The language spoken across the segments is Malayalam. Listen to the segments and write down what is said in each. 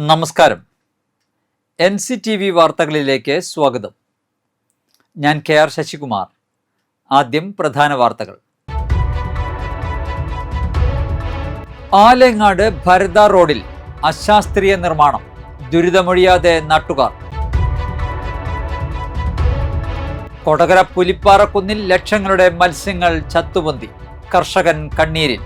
നമസ്കാരം. NCTV വാർത്തകളിലേക്ക് സ്വാഗതം. ഞാൻ KR ശശികുമാർ. ആദ്യം പ്രധാന വാർത്തകൾ. ആലങ്ങാട് ഭരത റോഡിൽ അശാസ്ത്രീയ നിർമ്മാണം, ദുരിതമൊഴിയാതെ നാട്ടുകാർ. കൊടകര പുലിപ്പാറക്കുന്നിൽ ലക്ഷങ്ങളുടെ മത്സ്യങ്ങൾ ചത്തുപൊന്തി, കർഷകൻ കണ്ണീരിൽ.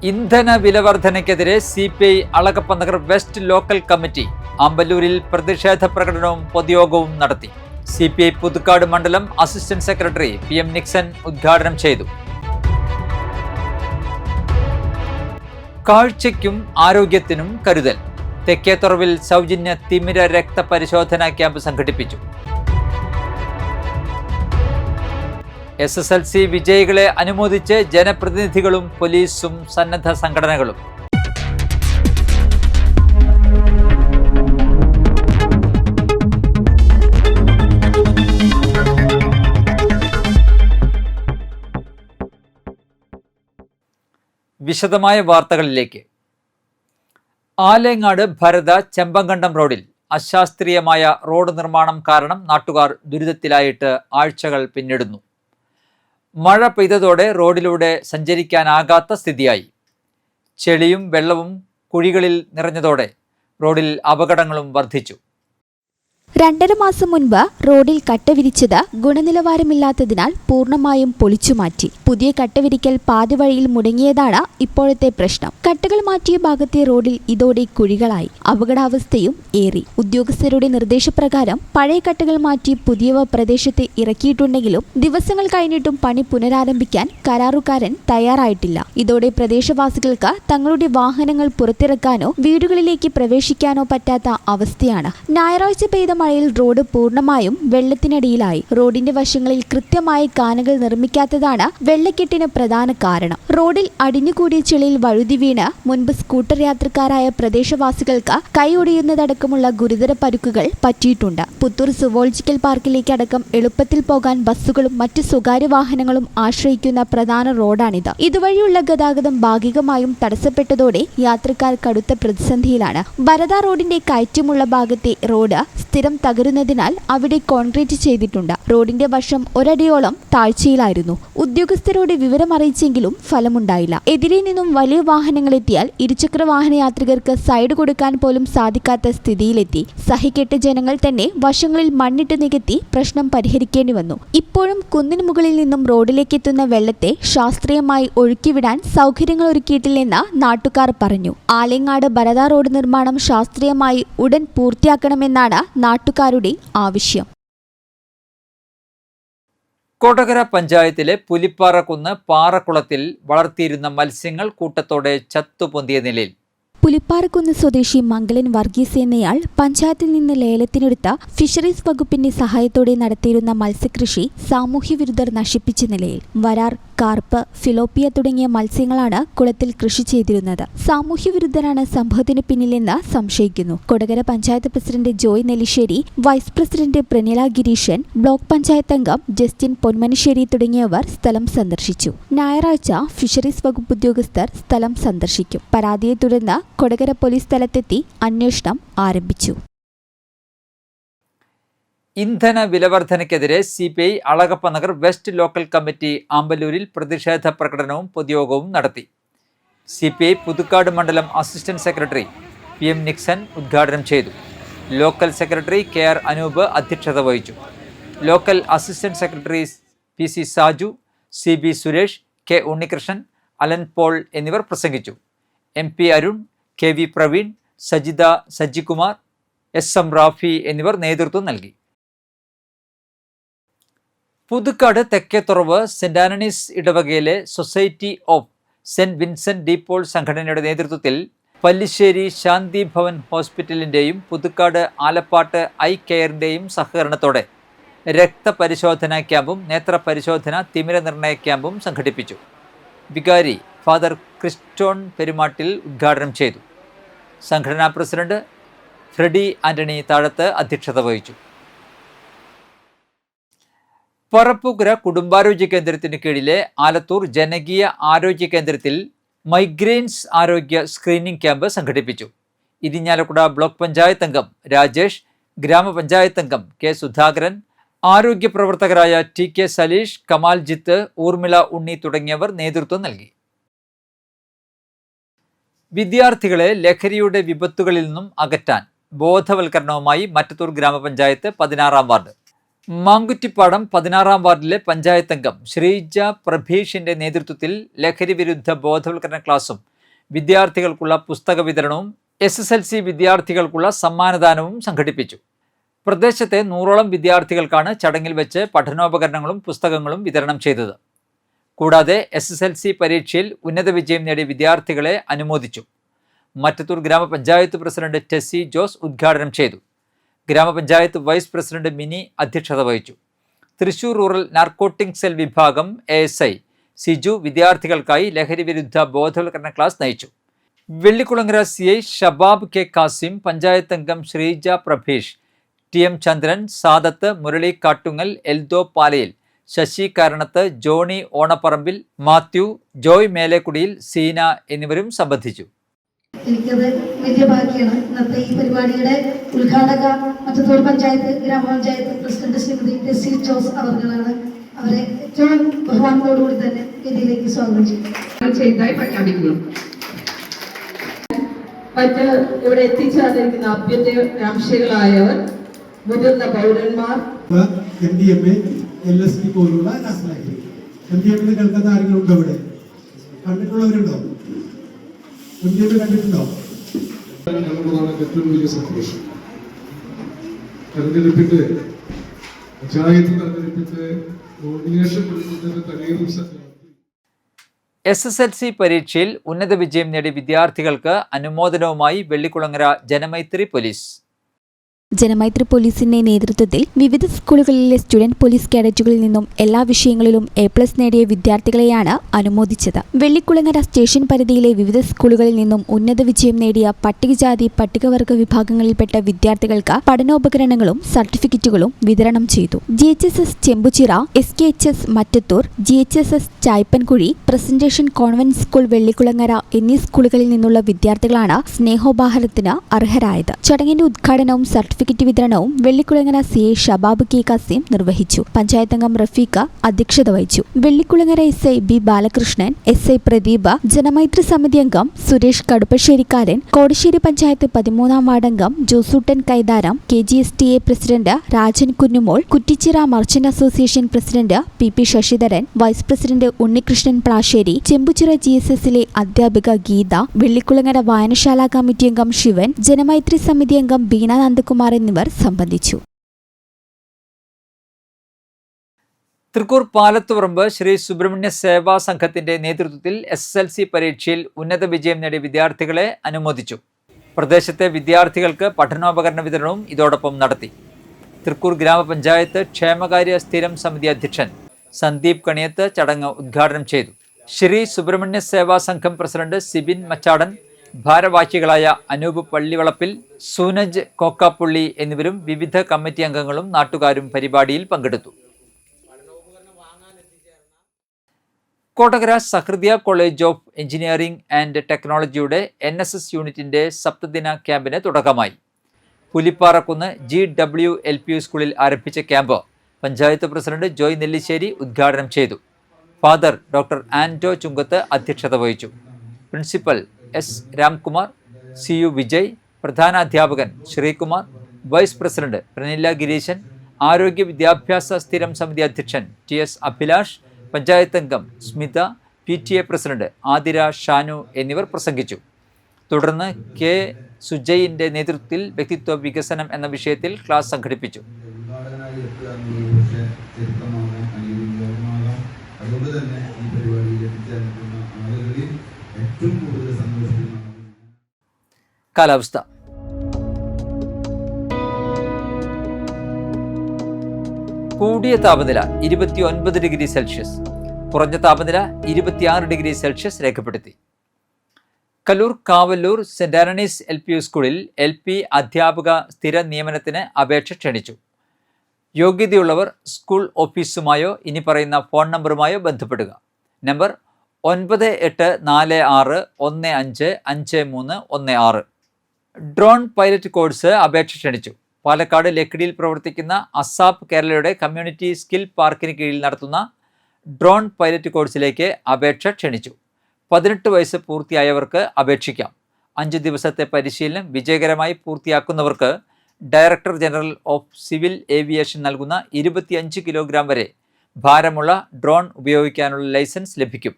ഇന്ധന വിലവർധനയ്ക്കെതിരെ CPI Alagappanagar west local committee ആമ്പല്ലൂരിൽ പ്രതിഷേധ പ്രകടനവും പൊതുയോഗവും നടത്തി. CPI പുതുക്കാട് മണ്ഡലം അസിസ്റ്റന്റ് സെക്രട്ടറി PM നിക്സൺ ഉദ്ഘാടനം ചെയ്തു. കാഴ്ചയ്ക്കും ആരോഗ്യത്തിനും കരുതൽ. തെക്കേത്തുറവിൽ സൗജന്യ തിമിര രക്തപരിശോധനാ ക്യാമ്പ് സംഘടിപ്പിച്ചു. SSLC വിജയികളെ അനുമോദിച്ച് ജനപ്രതിനിധികളും പോലീസും സന്നദ്ധ സംഘടനകളും. വിശദമായ വാർത്തകളിലേക്ക്. ആലങ്ങാട് ഭരത ചെമ്പങ്കണ്ടം റോഡിൽ അശാസ്ത്രീയമായ റോഡ് നിർമ്മാണം കാരണം നാട്ടുകാർ ദുരിതത്തിലായിട്ട് ആഴ്ചകൾ പിന്നിടുന്നു. മഴ പെയ്തതോടെ റോഡിലൂടെ സഞ്ചരിക്കാനാകാത്ത സ്ഥിതിയായി. ചെളിയും വെള്ളവും കുഴികളിൽ നിറഞ്ഞതോടെ റോഡിൽ അപകടങ്ങളും വർദ്ധിച്ചു. 2.5 മാസം മുൻപ് റോഡിൽ കട്ട വിരിച്ചത് ഗുണനിലവാരമില്ലാത്തതിനാൽ പൂർണ്ണമായും പൊളിച്ചുമാറ്റി. പുതിയ കട്ട വിരിക്കൽ പാതിവഴിയിൽ മുടങ്ങിയതാണ് ഇപ്പോഴത്തെ പ്രശ്നം. കട്ടകൾ മാറ്റിയ ഭാഗത്തെ റോഡിൽ ഇതോടെ കുഴികളായി. അപകടാവസ്ഥയും ഏറി. ഉദ്യോഗസ്ഥരുടെ നിർദ്ദേശപ്രകാരം പഴയ കട്ടകൾ മാറ്റി പുതിയവ പ്രദേശത്ത് ഇറക്കിയിട്ടുണ്ടെങ്കിലും ദിവസങ്ങൾ കഴിഞ്ഞിട്ടും പണി പുനരാരംഭിക്കാൻ കരാറുകാരൻ തയ്യാറായിട്ടില്ല. ഇതോടെ പ്രദേശവാസികൾക്ക് തങ്ങളുടെ വാഹനങ്ങൾ പുറത്തിറക്കാനോ വീടുകളിലേക്ക് പ്രവേശിക്കാനോ പറ്റാത്ത അവസ്ഥയാണ്. ഞായറാഴ്ച പെയ്ത മഴയിൽ റോഡ് പൂർണ്ണമായും വെള്ളത്തിനടിയിലായി. റോഡിന്റെ വശങ്ങളിൽ കൃത്യമായി കാനകൾ നിർമ്മിക്കാത്തതാണ് വെള്ളക്കെട്ടിന് പ്രധാന കാരണം. റോഡിൽ അടിഞ്ഞുകൂടിയ ചെളിയിൽ വഴുതി വീണ് മുൻപ് സ്കൂട്ടർ യാത്രക്കാരായ പ്രദേശവാസികൾക്ക് കൈ ഒടിയുന്നതടക്കമുള്ള ഗുരുതര പരുക്കുകൾ പറ്റിയിട്ടുണ്ട്. പുത്തൂർ സുവോളജിക്കൽ പാർക്കിലേക്ക് അടക്കം എളുപ്പത്തിൽ പോകാൻ ബസ്സുകളും മറ്റ് സ്വകാര്യ വാഹനങ്ങളും ആശ്രയിക്കുന്ന പ്രധാന റോഡാണിത്. ഇതുവഴിയുള്ള ഗതാഗതം ഭാഗികമായും തടസ്സപ്പെട്ടതോടെ യാത്രക്കാർ കടുത്ത പ്രതിസന്ധിയിലാണ്. ഭരത റോഡിന്റെ കയറ്റമുള്ള ഭാഗത്തെ റോഡ് സ്ഥിരം തകരുന്നതിനാൽ അവിടെ കോൺക്രീറ്റ് ചെയ്തിട്ടുണ്ട്. റോഡിന്റെ വശം ഒരടിയോളം താഴ്ചയിലായിരുന്നു. ഉദ്യോഗസ്ഥരോട് വിവരമറിയിച്ചെങ്കിലും ഫലമുണ്ടായില്ല. എതിരെ നിന്നും വലിയ വാഹനങ്ങൾ എത്തിയാൽ ഇരുചക്ര വാഹന യാത്രികർക്ക് സൈഡ് കൊടുക്കാൻ പോലും സാധിക്കാത്ത സ്ഥിതിയിലെത്തി. സഹിക്കെട്ട് ജനങ്ങൾ തന്നെ വശങ്ങളിൽ മണ്ണിട്ട് നികത്തി പ്രശ്നം പരിഹരിക്കേണ്ടി വന്നു. ഇപ്പോഴും കുന്നിന് മുകളിൽ നിന്നും റോഡിലേക്ക് എത്തുന്ന വെള്ളത്തെ ശാസ്ത്രീയമായി ഒഴുക്കിവിടാൻ സൗകര്യങ്ങൾ ഒരുക്കിയിട്ടില്ലെന്ന് നാട്ടുകാർ പറഞ്ഞു. ആലങ്ങാട് ഭരത റോഡ് നിർമ്മാണം ശാസ്ത്രീയമായി ഉടൻ പൂർത്തിയാക്കണമെന്നാണ് നാട്ടുകാരുടെ ആവശ്യം. കൊടകര പഞ്ചായത്തിലെ പുലിപ്പാറക്കുന്ന് പാറക്കുളത്തിൽ വളർത്തിയിരുന്ന മത്സ്യങ്ങൾ കൂട്ടത്തോടെ ചത്തുപൊന്തിയ നിലയിൽ. പുലിപ്പാറക്കുന്ന് സ്വദേശി മംഗലൻ വർഗീസ് എന്നയാൾ പഞ്ചായത്തിൽ നിന്ന് ലേലത്തിനെടുത്ത ഫിഷറീസ് വകുപ്പിന്റെ സഹായത്തോടെ നടത്തിയിരുന്ന മത്സ്യകൃഷി സാമൂഹ്യവിരുദ്ധർ നശിപ്പിച്ച നിലയിൽ. വരാർ, കാർപ്പ്, ഫിലോപ്പിയ തുടങ്ങിയ മത്സ്യങ്ങളാണ് കുളത്തിൽ കൃഷി ചെയ്തിരുന്നത്. സാമൂഹ്യവിരുദ്ധരാണ് സംഭവത്തിന് പിന്നിലെന്ന് സംശയിക്കുന്നു. Kodakara panchayat president Joy Nellissery, vice president Pranila Gireeshan, block panchayat അംഗം ജസ്റ്റിൻ പൊന്മനശ്ശേരി തുടങ്ങിയവർ സ്ഥലം സന്ദർശിച്ചു. ഞായറാഴ്ച ഫിഷറീസ് വകുപ്പ് ഉദ്യോഗസ്ഥർ സ്ഥലം സന്ദർശിക്കും. പരാതിയെ തുടർന്ന് കൊടകര പോലീസ് സ്ഥലത്തെത്തി അന്വേഷണം ആരംഭിച്ചു. ഇന്ധന വിലവർധനയ്ക്കെതിരെ CPI Alagappanagar west local committee ആമ്പല്ലൂരിൽ പ്രതിഷേധ പ്രകടനവും പൊതുയോഗവും നടത്തി. CPI പുതുക്കാട് മണ്ഡലം അസിസ്റ്റന്റ് സെക്രട്ടറി PM നിക്സൺ ഉദ്ഘാടനം ചെയ്തു. ലോക്കൽ സെക്രട്ടറി KR അനൂപ് അധ്യക്ഷത വഹിച്ചു. Local assistant secretary PC Saju, CB Suresh, K Unnikrishnan, Alan Paul എന്നിവർ പ്രസംഗിച്ചു. MP Arun, KV Praveen, Sajitha Sajikumar, SM Rafi എന്നിവർ നേതൃത്വം നൽകി. പുതുക്കാട് തെക്കേത്തുറവ് സെന്റ് ആന്റണീസ് ഇടവകയിലെ society of Saint Vincent de Paul സംഘടനയുടെ നേതൃത്വത്തിൽ പല്ലിശ്ശേരി ശാന്തി ഭവൻ ഹോസ്പിറ്റലിൻ്റെയും പുതുക്കാട് ആലപ്പാട്ട് ഐ കെയറിൻ്റെയും സഹകരണത്തോടെ രക്തപരിശോധനാ ക്യാമ്പും നേത്രപരിശോധന തിമിര നിർണയ ക്യാമ്പും സംഘടിപ്പിച്ചു. വികാരി ഫാദർ ക്രിസ്റ്റോൺ പെരുമാട്ടിൽ ഉദ്ഘാടനം ചെയ്തു. സംഘടനാ പ്രസിഡന്റ് ഫ്രെഡി ആന്റണി താഴത്ത് അധ്യക്ഷത വഹിച്ചു. പറപ്പുകര കുടുംബാരോഗ്യ കേന്ദ്രത്തിന് കീഴിലെ ആലത്തൂർ ജനകീയ ആരോഗ്യ കേന്ദ്രത്തിൽ മൈഗ്രെയിൻസ് ആരോഗ്യ സ്ക്രീനിംഗ് ക്യാമ്പ് സംഘടിപ്പിച്ചു. ഇരിഞ്ഞാലക്കുട ബ്ലോക്ക് പഞ്ചായത്ത് അംഗം രാജേഷ്, ഗ്രാമപഞ്ചായത്ത് അംഗം കെ സുധാകരൻ, ആരോഗ്യ പ്രവർത്തകരായ ടി കെ സലീഷ്, കമാൽജിത്ത്, ഊർമിള ഉണ്ണി തുടങ്ങിയവർ നേതൃത്വം നൽകി. വിദ്യാർത്ഥികളെ ലഹരിയുടെ വിപത്തുകളിൽ നിന്നും അകറ്റാൻ ബോധവൽക്കരണവുമായി മറ്റത്തൂർ ഗ്രാമപഞ്ചായത്ത് 16-ാം വാർഡ്. മാങ്കുറ്റിപ്പാടം 16-ാം വാർഡിലെ പഞ്ചായത്ത് അംഗം ശ്രീജ പ്രഭീഷിന്റെ നേതൃത്വത്തിൽ ലഹരി വിരുദ്ധ ബോധവൽക്കരണ ക്ലാസും വിദ്യാർത്ഥികൾക്കുള്ള പുസ്തക വിതരണവും SSLC വിദ്യാർത്ഥികൾക്കുള്ള സമ്മാനദാനവും സംഘടിപ്പിച്ചു. പ്രദേശത്തെ 100ഓളം വിദ്യാർത്ഥികൾക്കാണ് ചടങ്ങിൽ വെച്ച് പഠനോപകരണങ്ങളും പുസ്തകങ്ങളും വിതരണം ചെയ്തത്. കൂടാതെ SSLC പരീക്ഷയിൽ ഉന്നത വിജയം നേടിയ വിദ്യാർത്ഥികളെ അനുമോദിച്ചു. മറ്റത്തൂർ ഗ്രാമപഞ്ചായത്ത് പ്രസിഡന്റ് ടെസി ജോസ് ഉദ്ഘാടനം ചെയ്തു. ഗ്രാമപഞ്ചായത്ത് വൈസ് പ്രസിഡന്റ് മിനി അധ്യക്ഷത വഹിച്ചു. തൃശൂർ റൂറൽ നാർക്കോട്ടിക് സെൽ വിഭാഗം ASI സിജു വിദ്യാർത്ഥികൾക്കായി ലഹരി വിരുദ്ധ ബോധവൽക്കരണ ക്ലാസ് നയിച്ചു. വെള്ളിക്കുളങ്ങര CI ഷബാബ് കെ കാസിം, പഞ്ചായത്ത് അംഗം ശ്രീജ പ്രഭീഷ്, TM ചന്ദ്രൻ, സാദത്ത്, മുരളി കാട്ടുങ്ങൽ, എൽദോ പാലയിൽ, ശശി കാരണത്ത്, ജോണി ഓണപ്പറമ്പിൽ, മാത്യു, ജോയ് മേലേക്കുടിയിൽ, സീന എന്നിവരും സംബന്ധിച്ചു. എനിക്കത് വലിയ ഭാഗ്യമാണ്. ഇന്നത്തെ ഈ പരിപാടിയുടെ ഉദ്ഘാടക മറ്റത്തൂർ പഞ്ചായത്ത് ഗ്രാമപഞ്ചായത്ത് പ്രസിഡന്റ് ശ്രീമതി ടെസി ജോസ് അവർകളാണ്. അവരെ ഏറ്റവും ബഹുമാനത്തോടുകൂടി തന്നെ ഇതിലേക്ക് സ്വാഗതം ചെയ്തതായി പ്രഖ്യാപിക്കുന്നു. മറ്റ് ഇവിടെ എത്തിച്ചേർന്നിരിക്കുന്ന അഭ്യന്തരാംശികളായവർ, മുതിർന്ന പൗരന്മാർ, MDMA, LSD പോലുള്ള രാസലഹരി. MDMA കേൾക്കുന്ന ആരെങ്കിലും ഉണ്ടോ? ഇവിടെ കണ്ടിട്ടുള്ളവരുണ്ടോ? MDMA കണ്ടിട്ടുണ്ടോ? ഏറ്റവും വലിയ സന്തോഷം. തെരഞ്ഞെടുപ്പിന്റെ പഞ്ചായത്ത് തെരഞ്ഞെടുപ്പിന്റെ നോമിനേഷൻ കൊടുക്കുന്നതിന് തലേ ദിവസം SSLC പരീക്ഷയിൽ ഉന്നത വിജയം നേടിയ വിദ്യാർത്ഥികൾക്ക് അനുമോദനവുമായി വെള്ളിക്കുളങ്ങര ജനമൈത്രി പോലീസ്. ജനമൈത്രി പോലീസിന്റെ നേതൃത്വത്തിൽ വിവിധ സ്കൂളുകളിലെ സ്റ്റുഡന്റ് പോലീസ് കേഡറ്റുകളിൽ നിന്നും എല്ലാ വിഷയങ്ങളിലും A+ നേടിയ വിദ്യാർത്ഥികളെയാണ് അനുമോദിച്ചത്. വെള്ളിക്കുളങ്ങര സ്റ്റേഷൻ പരിധിയിലെ വിവിധ സ്കൂളുകളിൽ നിന്നും ഉന്നത വിജയം നേടിയ പട്ടികജാതി പട്ടികവർഗ വിഭാഗങ്ങളിൽപ്പെട്ട വിദ്യാർത്ഥികൾക്ക് പഠനോപകരണങ്ങളും സർട്ടിഫിക്കറ്റുകളും വിതരണം ചെയ്തു. GHSS Chembuchira, SKHS Mattathur, GHSS Chaipankuzhi, presentation convent school Vellikulangara എന്നീ സ്കൂളുകളിൽ നിന്നുള്ള വിദ്യാർത്ഥികളാണ് സ്നേഹോപഹാരത്തിന് അർഹരായത്. ചടങ്ങിന്റെ ഉദ്ഘാടനവും സർട്ടിഫിക്കറ്റ് വിതരണവും വെള്ളിക്കുളങ്ങര CI ഷബാബ് കെ കാസിം നിർവഹിച്ചു. പഞ്ചായത്ത് അംഗം റഫീഖ അധ്യക്ഷത വഹിച്ചു. Vellikulangara SI B Balakrishnan, SI Pradeep, Janamaithri സമിതി അംഗം സുരേഷ് കടുപ്പശ്ശേരിക്കാരൻ, കോടിശ്ശേരി പഞ്ചായത്ത് 13-ാം വാർഡ് അംഗം Josoottan Kaitharam, KGSTA president Rajan Kunnumol, Kuttichira merchant association president PP Sasidharan, vice president Unnikrishnan Plassery, Chembuchira GSSലെ അധ്യാപിക ഗീത, വെള്ളിക്കുളങ്ങര വായനശാല കമ്മിറ്റി അംഗം ശിവൻ, ജനമൈത്രി സമിതി അംഗം ബീന നന്ദകുമാർ എന്നിവർ സംബന്ധിച്ചു. തൃക്കൂർ പാലത്തുപറമ്പ് ശ്രീ സുബ്രഹ്മണ്യ സേവാ സംഘത്തിന്റെ നേതൃത്വത്തിൽ SSLC പരീക്ഷയിൽ ഉന്നത വിജയം നേടിയ വിദ്യാർത്ഥികളെ അനുമോദിച്ചു. പ്രദേശത്തെ വിദ്യാർത്ഥികൾക്ക് പഠനോപകരണ വിതരണവും ഇതോടൊപ്പം നടത്തി. തൃക്കൂർ ഗ്രാമപഞ്ചായത്ത് ക്ഷേമകാര്യ സ്ഥിരം സമിതി അധ്യക്ഷൻ സന്ദീപ് കണിയത്ത് ചടങ്ങ് ഉദ്ഘാടനം ചെയ്തു. ശ്രീ സുബ്രഹ്മണ്യ സേവാ സംഘം പ്രസിഡന്റ് സിബിൻ മച്ചാടൻ, ഭാരവാഹികളായ അനൂപ് പള്ളിവളപ്പിൽ, സൂനജ് കോക്കാപ്പുള്ളി എന്നിവരും വിവിധ കമ്മിറ്റി അംഗങ്ങളും നാട്ടുകാരും പരിപാടിയിൽ പങ്കെടുത്തു. കോട്ടകര സഹൃദയ കോളേജ് ഓഫ് എഞ്ചിനീയറിംഗ് ആൻഡ് ടെക്നോളജിയുടെ NSS യൂണിറ്റിന്റെ സപ്തദിന ക്യാമ്പിന് തുടക്കമായി. പുലിപ്പാറക്കുന്ന് GWLP സ്കൂളിൽ ആരംഭിച്ച ക്യാമ്പ് പഞ്ചായത്ത് പ്രസിഡന്റ് ജോയ് നെല്ലിശ്ശേരി ഉദ്ഘാടനം ചെയ്തു. ഫാദർ ഡോക്ടർ ആൻറ്റോ ചുങ്കത്ത് അധ്യക്ഷത വഹിച്ചു. Principal S Ramkumar, CU Vijay, പ്രധാനാധ്യാപകൻ ശ്രീകുമാർ, വൈസ് പ്രസിഡന്റ് പ്രനില ഗിരീശൻ, ആരോഗ്യ വിദ്യാഭ്യാസ സ്ഥിരം സമിതി അധ്യക്ഷൻ TS അഭിലാഷ്, പഞ്ചായത്ത് അംഗം സ്മിത, PTA പ്രസിഡന്റ് ആതിര ഷാനു എന്നിവർ പ്രസംഗിച്ചു. തുടർന്ന് K സുജയിന്റെ നേതൃത്വത്തിൽ വ്യക്തിത്വ വികസനം എന്ന വിഷയത്തിൽ ക്ലാസ് സംഘടിപ്പിച്ചു. കാലാവസ്ഥ. കൂടിയ താപനില 29 ഡിഗ്രി സെൽഷ്യസ്, കുറഞ്ഞ താപനില 26 ഡിഗ്രി സെൽഷ്യസ് രേഖപ്പെടുത്തി. കല്ലൂർ കാവല്ലൂർ സെന്റ് ആന്റണീസ് LP സ്കൂളിൽ LP അധ്യാപക സ്ഥിര നിയമനത്തിന് അപേക്ഷ ക്ഷണിച്ചു. യോഗ്യതയുള്ളവർ സ്കൂൾ ഓഫീസുമായോ ഇനി പറയുന്ന ഫോൺ നമ്പറുമായോ ബന്ധപ്പെടുക. നമ്പർ 9846155316. ഡ്രോൺ പൈലറ്റ് കോഴ്സ് അപേക്ഷ ക്ഷണിച്ചു. പാലക്കാട് ലക്കിടിയിൽ പ്രവർത്തിക്കുന്ന അസാപ്പ് കേരളയുടെ കമ്മ്യൂണിറ്റി സ്കിൽ പാർക്കിന് കീഴിൽ നടത്തുന്ന ഡ്രോൺ പൈലറ്റ് കോഴ്സിലേക്ക് അപേക്ഷ ക്ഷണിച്ചു. 18 വയസ്സ് പൂർത്തിയായവർക്ക് അപേക്ഷിക്കാം. 5 ദിവസത്തെ പരിശീലനം വിജയകരമായി പൂർത്തിയാക്കുന്നവർക്ക് director general of civil aviation നൽകുന്ന 25 കിലോഗ്രാം വരെ ഭാരമുള്ള ഡ്രോൺ ഉപയോഗിക്കാനുള്ള ലൈസൻസ് ലഭിക്കും.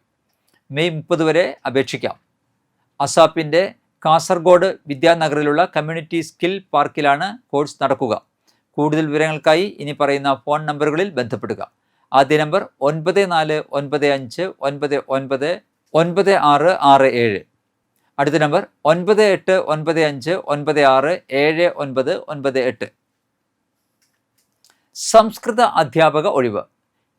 മെയ് 30 വരെ അപേക്ഷിക്കാം. അസാപ്പിൻ്റെ കാസർഗോഡ് വിദ്യാനഗറിലുള്ള കമ്മ്യൂണിറ്റി സ്കിൽ പാർക്കിലാണ് കോഴ്സ് നടക്കുക. കൂടുതൽ വിവരങ്ങൾക്കായി ഇനി പറയുന്ന ഫോൺ നമ്പറുകളിൽ ബന്ധപ്പെടുക. ആദ്യ നമ്പർ 9495999667. അടുത്ത നമ്പർ 9895967998. സംസ്കൃത അധ്യാപക ഒഴിവ്.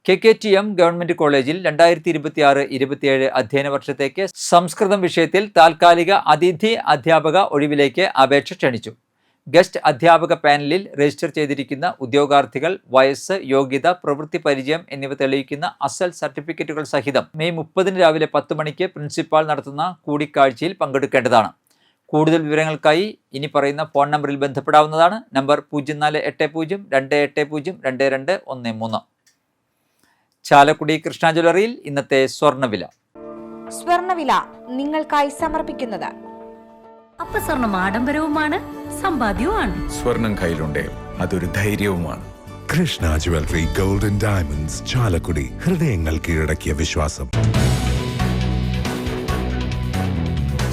KKTM ഗവൺമെൻറ് കോളേജിൽ 2026-27 അധ്യയന വർഷത്തേക്ക് സംസ്കൃതം വിഷയത്തിൽ താൽക്കാലിക അതിഥി അധ്യാപക ഒഴിവിലേക്ക് അപേക്ഷ ക്ഷണിച്ചു. ഗസ്റ്റ് അധ്യാപക പാനലിൽ രജിസ്റ്റർ ചെയ്തിരിക്കുന്ന ഉദ്യോഗാർത്ഥികൾ വയസ്സ്, യോഗ്യത, പ്രവൃത്തി പരിചയം എന്നിവ തെളിയിക്കുന്ന അസൽ സർട്ടിഫിക്കറ്റുകൾ സഹിതം മെയ് 30 രാവിലെ 10 മണിക്ക് പ്രിൻസിപ്പാൾ നടത്തുന്ന കൂടിക്കാഴ്ചയിൽ പങ്കെടുക്കേണ്ടതാണ്. കൂടുതൽ വിവരങ്ങൾക്കായി ഇനി പറയുന്ന ഫോൺ നമ്പറിൽ ബന്ധപ്പെടാവുന്നതാണ്. നമ്പർ 048028022213. ചാലക്കുടി കൃഷ്ണ ജ്വല്ലറിയിൽ ഇന്നത്തെ സ്വർണ്ണവില. സ്വർണ്ണവില നിങ്ങൾക്കായി സമർപ്പിക്കുന്നത് അപ്പസ്വർണം ആഡംബരവുമാണ്, സമ്പാദ്യവുമാണ്. സ്വർണം കയ്യിലുണ്ടേ അതൊരു ധൈര്യവുമാണ്. Krishna jewellery golden diamonds, Chalakudy. ഹൃദയങ്ങൾ കീഴടക്കിയ വിശ്വാസം.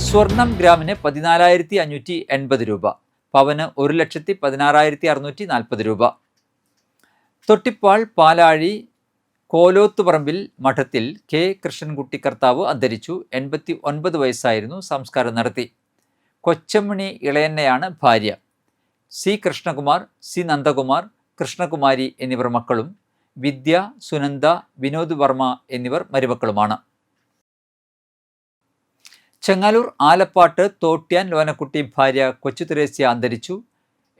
സ്വർണം ഗ്രാമിന് 14,580 രൂപ, പവന് 1,16,640 രൂപ. തൊട്ടിപ്പാൾ പാലാഴി കോലോത്തുപറമ്പിൽ മഠത്തിൽ കെ കൃഷ്ണൻകുട്ടി കർത്താവ് അന്തരിച്ചു. 89 വയസ്സായിരുന്നു. സംസ്കാരം നടത്തി. കൊച്ചമണി ഇളയന്നയാണ് ഭാര്യ. സി കൃഷ്ണകുമാർ, സി നന്ദകുമാർ, കൃഷ്ണകുമാരി എന്നിവർ മക്കളും വിദ്യ, സുനന്ദ, വിനോദ് വർമ്മ എന്നിവർ മരുമക്കളുമാണ്. ചെങ്ങാലൂർ ആലപ്പാട്ട് തോട്ട്യാൻ ലോനക്കുട്ടി ഭാര്യ കൊച്ചു തെരേസ്യ അന്തരിച്ചു.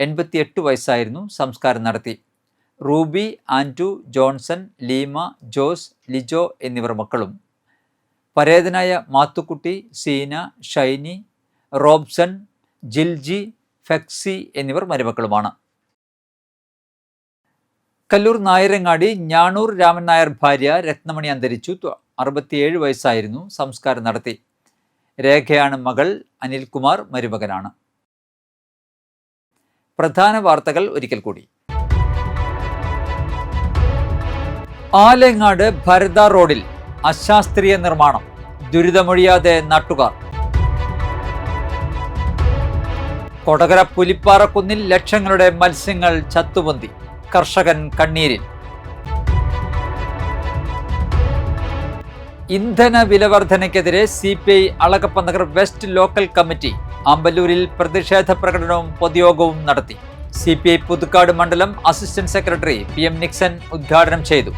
88 വയസ്സായിരുന്നു. സംസ്കാരം നടത്തി. റൂബി, ആൻറ്റു, ജോൺസൺ, ലീമ, ജോസ്, ലിജോ എന്നിവർ മക്കളും പരേതനായ മാത്തുക്കുട്ടി, സീന, ഷൈനി, റോബ്സൺ, ജിൽജി, ഫെക്സി എന്നിവർ മരുമക്കളുമാണ്. കല്ലൂർ നായരങ്ങാടി ഞാണൂർ രാമൻ നായർ ഭാര്യ രത്നമണി അന്തരിച്ചു. 67 വയസ്സായിരുന്നു. സംസ്കാരം നടത്തി. രേഖയാണ് മകൾ. അനിൽകുമാർ മരുമകനാണ്. പ്രധാന വാർത്തകൾ ഒരിക്കൽ കൂടി. ആലങ്ങാട് ഭരത റോഡിൽ അശാസ്ത്രീയ നിർമ്മാണം, ദുരിതമൊഴിയാതെ നാട്ടുകാർ. കൊടകര പുലിപ്പാറക്കുന്നിൽ ലക്ഷങ്ങളുടെ മത്സ്യങ്ങൾ ചത്തുപൊന്തി, കർഷകൻ കണ്ണീരിൽ. ഇന്ധന വിലവർധനയ്ക്കെതിരെ CPI Alagappa Nagar west local committee ആമ്പല്ലൂരിൽ പ്രതിഷേധ പ്രകടനവും പൊതുയോഗവും നടത്തി. CPI പുതുക്കാട് മണ്ഡലം അസിസ്റ്റന്റ് സെക്രട്ടറി PM നിക്സൺ ഉദ്ഘാടനം ചെയ്തു.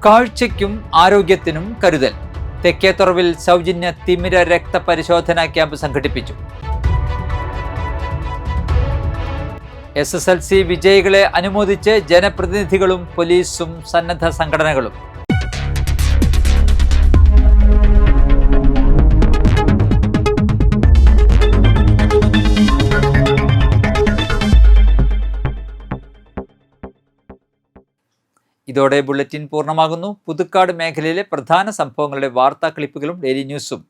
കാഴ്ചയ്ക്കും ആരോഗ്യത്തിനും കരുതൽ. തെക്കേത്തുറവിൽ സൗജന്യ തിമിര രക്തപരിശോധനാ ക്യാമ്പ് സംഘടിപ്പിച്ചു. SSLC വിജയികളെ അനുമോദിച്ച് ജനപ്രതിനിധികളും പോലീസും സന്നദ്ധ സംഘടനകളും. ഇതോടെ ബുള്ളറ്റിൻ പൂർണ്ണമാകുന്നു. പുതുക്കാട് മേഖലയിലെ പ്രധാന സംഭവങ്ങളുടെ വാർത്താ ക്ലിപ്പുകളും ഡെയിലി ന്യൂസും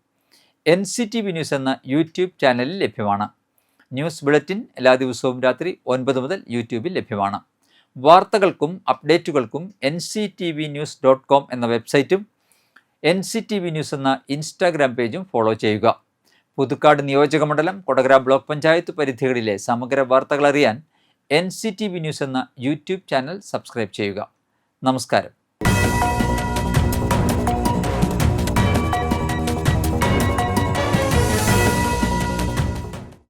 NCTV ന്യൂസ് എന്ന യൂട്യൂബ് ചാനലിൽ ലഭ്യമാണ്. ന്യൂസ് ബുള്ളറ്റിൻ എല്ലാ ദിവസവും രാത്രി 9 മുതൽ യൂട്യൂബിൽ ലഭ്യമാണ്. വാർത്തകൾക്കും അപ്ഡേറ്റുകൾക്കും nctvnews.com എന്ന വെബ്സൈറ്റും NCTV ന്യൂസ് എന്ന ഇൻസ്റ്റാഗ്രാം പേജും ഫോളോ ചെയ്യുക. പുതുക്കാട് നിയോജകമണ്ഡലം, കൊടകര ബ്ലോക്ക് പഞ്ചായത്ത് പരിധികളിലെ സമഗ്ര വാർത്തകൾ അറിയാൻ NCTV ന്യൂസ് എന്ന യൂട്യൂബ് ചാനൽ സബ്സ്ക്രൈബ് ചെയ്യുക. നമസ്കാരം.